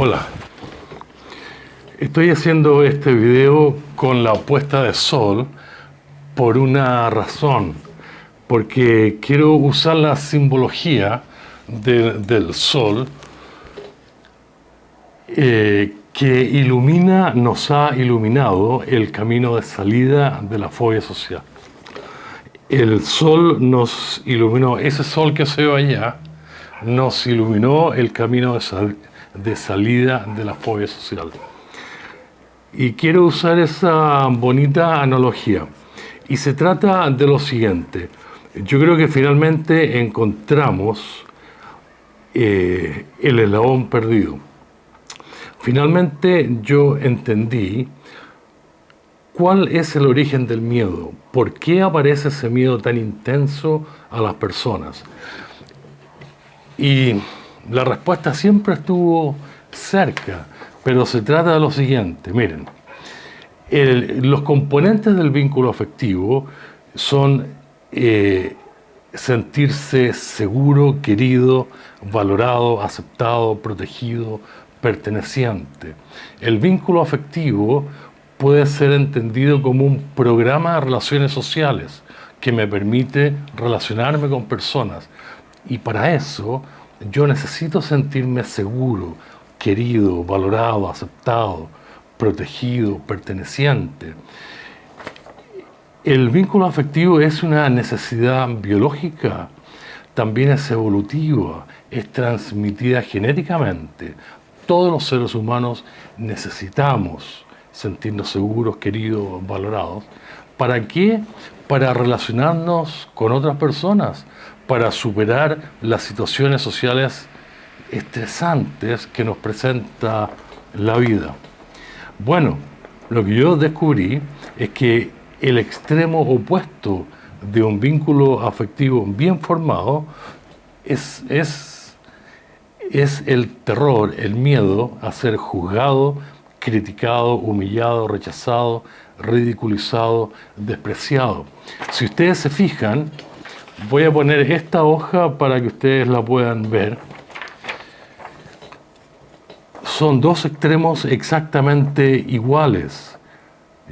Hola, estoy haciendo este video con la puesta de sol por una razón, porque quiero usar la simbología del sol que nos ha iluminado el camino de salida de la fobia social. El sol nos iluminó, ese sol que se ve allá, nos iluminó el camino de salida de la fobia social. Y quiero usar esa bonita analogía. Y se trata de lo siguiente. Yo creo que finalmente encontramos el eslabón perdido. Finalmente yo entendí cuál es el origen del miedo. ¿Por qué aparece ese miedo tan intenso a las personas? Y la respuesta siempre estuvo cerca, pero se trata de lo siguiente. Miren, los componentes del vínculo afectivo son sentirse seguro, querido, valorado, aceptado, protegido, perteneciente. El vínculo afectivo puede ser entendido como un programa de relaciones sociales que me permite relacionarme con personas. Y para eso yo necesito sentirme seguro, querido, valorado, aceptado, protegido, perteneciente. El vínculo afectivo es una necesidad biológica, también es evolutiva, es transmitida genéticamente. Todos los seres humanos necesitamos sentirnos seguros, queridos, valorados. ¿Para qué? Para relacionarnos con otras personas, para superar las situaciones sociales estresantes que nos presenta la vida. Bueno, lo que yo descubrí es que el extremo opuesto de un vínculo afectivo bien formado es el terror, el miedo a ser juzgado, criticado, humillado, rechazado, ridiculizado, despreciado. Si ustedes se fijan, voy a poner esta hoja para que ustedes la puedan ver. Son dos extremos exactamente iguales,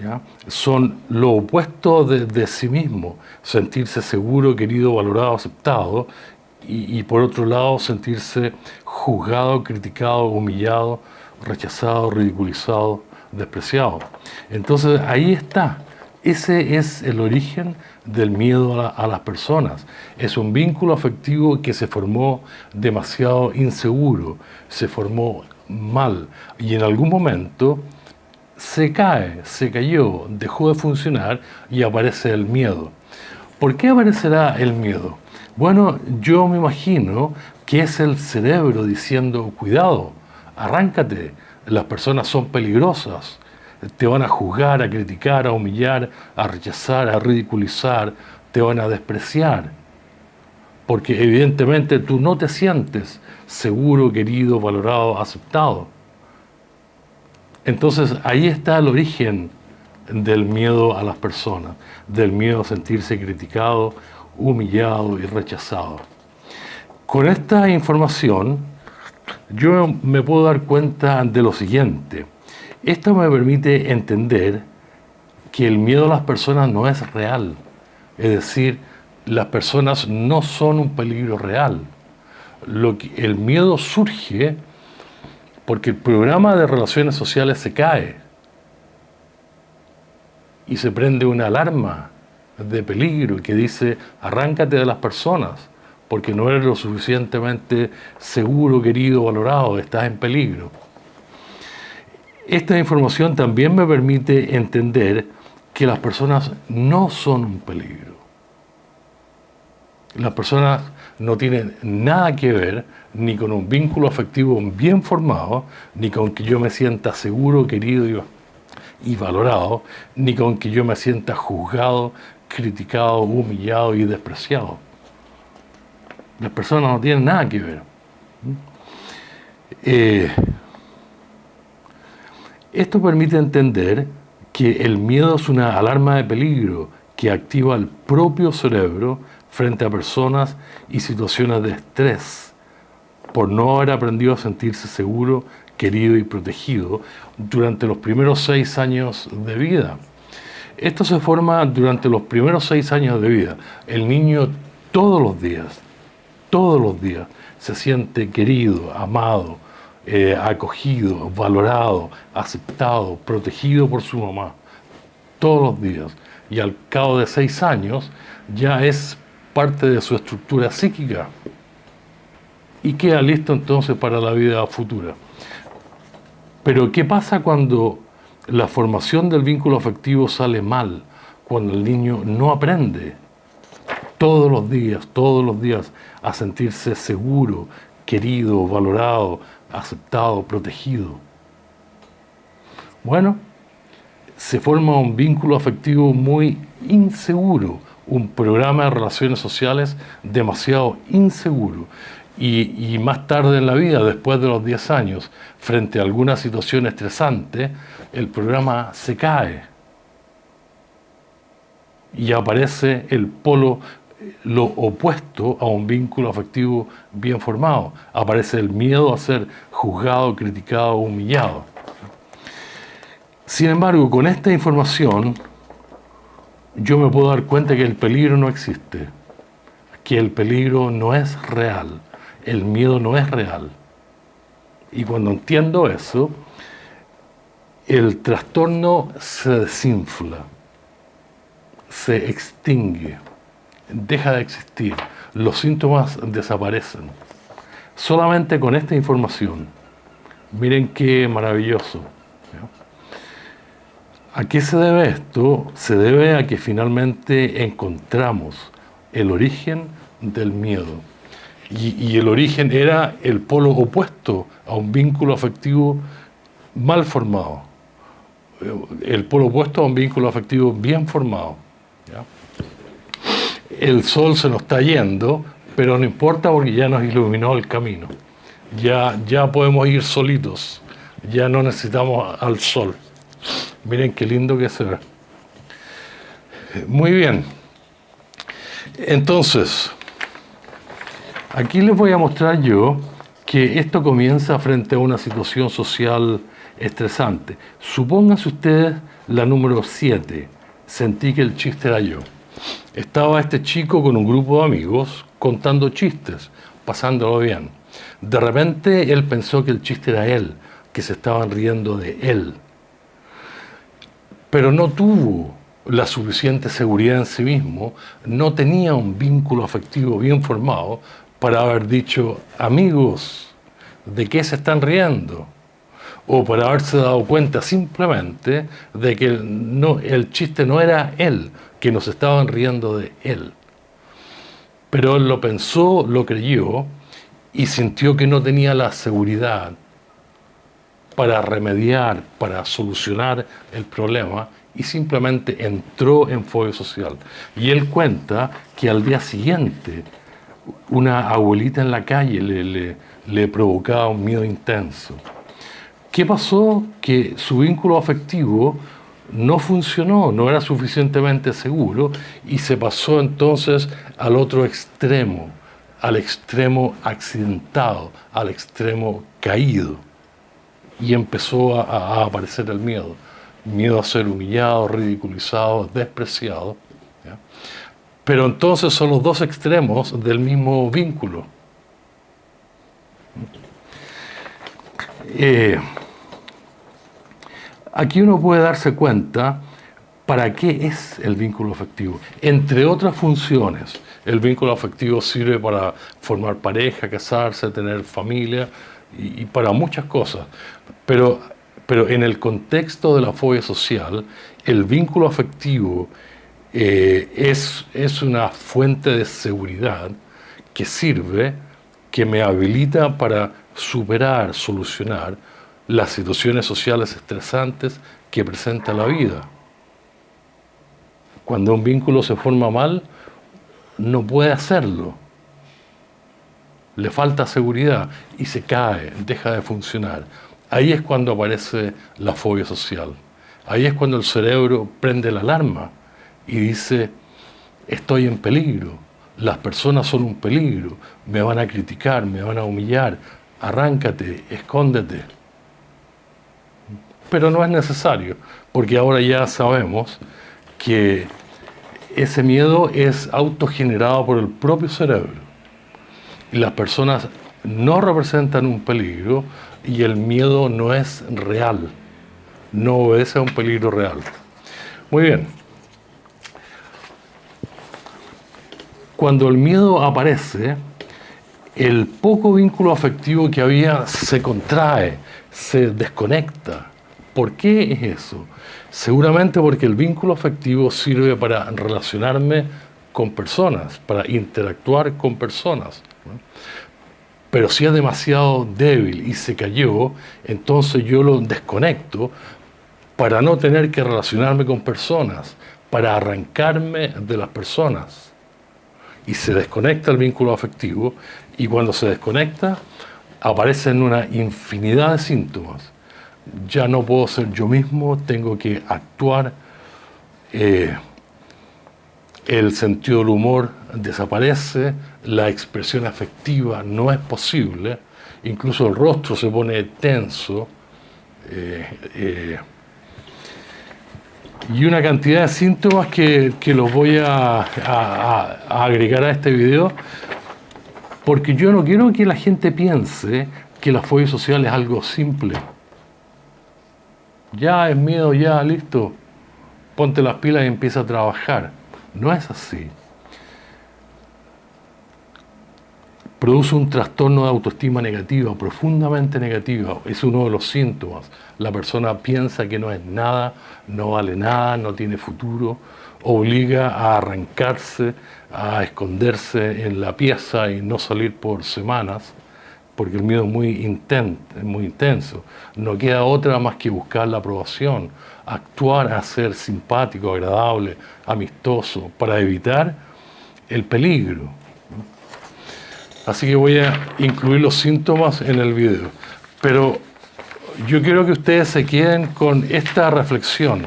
¿ya? Son lo opuesto de sí mismo, sentirse seguro, querido, valorado, aceptado, y por otro lado sentirse juzgado, criticado, humillado, rechazado, ridiculizado, despreciado. Entonces ahí está. Ese es el origen del miedo a las personas. Es un vínculo afectivo que se formó demasiado inseguro, se formó mal y en algún momento se cayó, dejó de funcionar y aparece el miedo. ¿Por qué aparecerá el miedo? Bueno, yo me imagino que es el cerebro diciendo, cuidado, arráncate, las personas son peligrosas, te van a juzgar, a criticar, a humillar, a rechazar, a ridiculizar, te van a despreciar. Porque evidentemente tú no te sientes seguro, querido, valorado, aceptado. Entonces ahí está el origen del miedo a las personas, del miedo a sentirse criticado, humillado y rechazado. Con esta información yo me puedo dar cuenta de lo siguiente. Esto me permite entender que el miedo a las personas no es real. Es decir, las personas no son un peligro real. El miedo surge porque el programa de relaciones sociales se cae y se prende una alarma de peligro que dice, arráncate de las personas, porque no eres lo suficientemente seguro, querido, valorado, estás en peligro. Esta información también me permite entender que las personas no son un peligro. Las personas no tienen nada que ver ni con un vínculo afectivo bien formado, ni con que yo me sienta seguro, querido y valorado, ni con que yo me sienta juzgado, criticado, humillado y despreciado. Las personas no tienen nada que ver. Esto permite entender que el miedo es una alarma de peligro que activa el propio cerebro frente a personas y situaciones de estrés por no haber aprendido a sentirse seguro, querido y protegido durante los primeros 6 años de vida. Esto se forma durante los primeros 6 años de vida. El niño todos los días se siente querido, amado, acogido, valorado, aceptado, protegido por su mamá. Todos los días. Y al cabo de 6 años ya es parte de su estructura psíquica y queda listo entonces para la vida futura. Pero ¿qué pasa cuando la formación del vínculo afectivo sale mal? Cuando el niño no aprende todos los días a sentirse seguro, querido, valorado, aceptado, protegido. Bueno, se forma un vínculo afectivo muy inseguro, un programa de relaciones sociales demasiado inseguro. Y más tarde en la vida, después de los 10 años, frente a alguna situación estresante, el programa se cae. Y aparece el polo, lo opuesto a un vínculo afectivo bien formado. Aparece el miedo a ser juzgado, criticado, humillado. Sin embargo, con esta información, yo me puedo dar cuenta que el peligro no existe, que el peligro no es real, el miedo no es real. Y cuando entiendo eso, el trastorno se desinfla, se extingue, deja de existir, los síntomas desaparecen. Solamente con esta información, miren qué maravilloso. ¿A qué se debe esto? Se debe a que finalmente encontramos el origen del miedo. Y el origen era el polo opuesto a un vínculo afectivo mal formado. El polo opuesto a un vínculo afectivo bien formado. ¿Ya? El sol se nos está yendo, pero no importa porque ya nos iluminó el camino. Ya podemos ir solitos. Ya no necesitamos al sol. Miren qué lindo que se ve. Muy bien. Entonces, aquí les voy a mostrar yo que esto comienza frente a una situación social estresante. Supónganse ustedes la número 7. Sentí que el chiste era yo. Estaba este chico con un grupo de amigos contando chistes, pasándolo bien. De repente él pensó que el chiste era él, que se estaban riendo de él. Pero no tuvo la suficiente seguridad en sí mismo, no tenía un vínculo afectivo bien formado para haber dicho, amigos, ¿de qué se están riendo? O para haberse dado cuenta simplemente de que el chiste no era él, que nos estaban riendo de él. Pero él lo pensó, lo creyó y sintió que no tenía la seguridad para remediar, para solucionar el problema, y simplemente entró en fobia social. Y él cuenta que al día siguiente una abuelita en la calle le provocaba un miedo intenso. ¿Qué pasó? Que su vínculo afectivo no funcionó, no era suficientemente seguro, y se pasó entonces al otro extremo, al extremo accidentado, al extremo caído. Y empezó a aparecer el miedo. Miedo a ser humillado, ridiculizado, despreciado. ¿Ya? Pero entonces son los dos extremos del mismo vínculo. Aquí uno puede darse cuenta para qué es el vínculo afectivo. Entre otras funciones, el vínculo afectivo sirve para formar pareja, casarse, tener familia, y para muchas cosas, pero en el contexto de la fobia social, el vínculo afectivo es una fuente de seguridad que sirve, que me habilita para superar, solucionar las situaciones sociales estresantes que presenta la vida. Cuando un vínculo se forma mal, no puede hacerlo. Le falta seguridad y se cae, deja de funcionar. Ahí es cuando aparece la fobia social. Ahí es cuando el cerebro prende la alarma y dice, estoy en peligro, las personas son un peligro, me van a criticar, me van a humillar, arráncate, escóndete. pero no es necesario, porque ahora ya sabemos que ese miedo es autogenerado por el propio cerebro. Y las personas no representan un peligro y el miedo no es real, no obedece a un peligro real. Muy bien. Cuando el miedo aparece, el poco vínculo afectivo que había se contrae, se desconecta. ¿Por qué es eso? Seguramente porque el vínculo afectivo sirve para relacionarme con personas, para interactuar con personas, ¿no? Pero si es demasiado débil y se cayó, entonces yo lo desconecto para no tener que relacionarme con personas, para arrancarme de las personas. Y se desconecta el vínculo afectivo, y cuando se desconecta aparecen una infinidad de síntomas. Ya no puedo ser yo mismo, tengo que actuar, el sentido del humor desaparece, la expresión afectiva no es posible, incluso el rostro se pone tenso, y una cantidad de síntomas que los voy a agregar a este video, porque yo no quiero que la gente piense que la fobia social es algo simple. Ya es miedo, ya, listo, ponte las pilas y empieza a trabajar. No es así. Produce un trastorno de autoestima negativa, profundamente negativa. Es uno de los síntomas. La persona piensa que no es nada, no vale nada, no tiene futuro, obliga a arrancarse, a esconderse en la pieza y no salir por semanas, porque el miedo es muy intenso. No queda otra más que buscar la aprobación, actuar a ser simpático, agradable, amistoso, para evitar el peligro. Así que voy a incluir los síntomas en el video. Pero yo quiero que ustedes se queden con esta reflexión.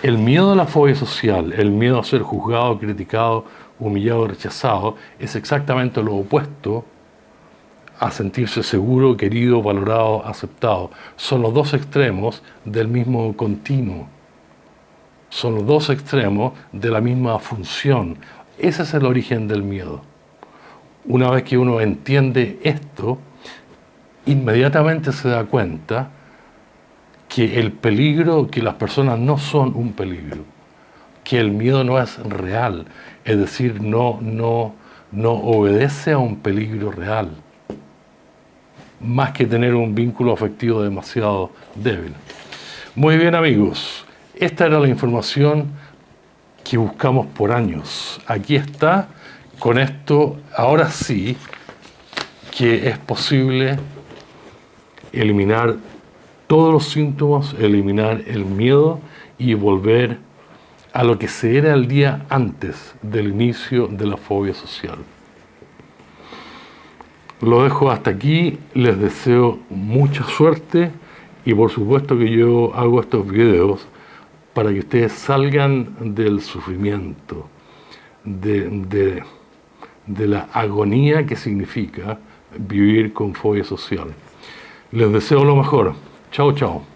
El miedo a la fobia social, el miedo a ser juzgado, criticado, humillado, rechazado, es exactamente lo opuesto a sentirse seguro, querido, valorado, aceptado. Son los dos extremos del mismo continuo. Son los dos extremos de la misma función. Ese es el origen del miedo. Una vez que uno entiende esto, inmediatamente se da cuenta que el peligro, que las personas no son un peligro, que el miedo no es real, es decir, no obedece a un peligro real, más que tener un vínculo afectivo demasiado débil. Muy bien, amigos, esta era la información que buscamos por años. Aquí está. Con esto, ahora sí que es posible eliminar todos los síntomas, eliminar el miedo y volver a lo que se era el día antes del inicio de la fobia social. Lo dejo hasta aquí, les deseo mucha suerte y por supuesto que yo hago estos videos para que ustedes salgan del sufrimiento, de la agonía que significa vivir con fobia social. Les deseo lo mejor. Chao, chao.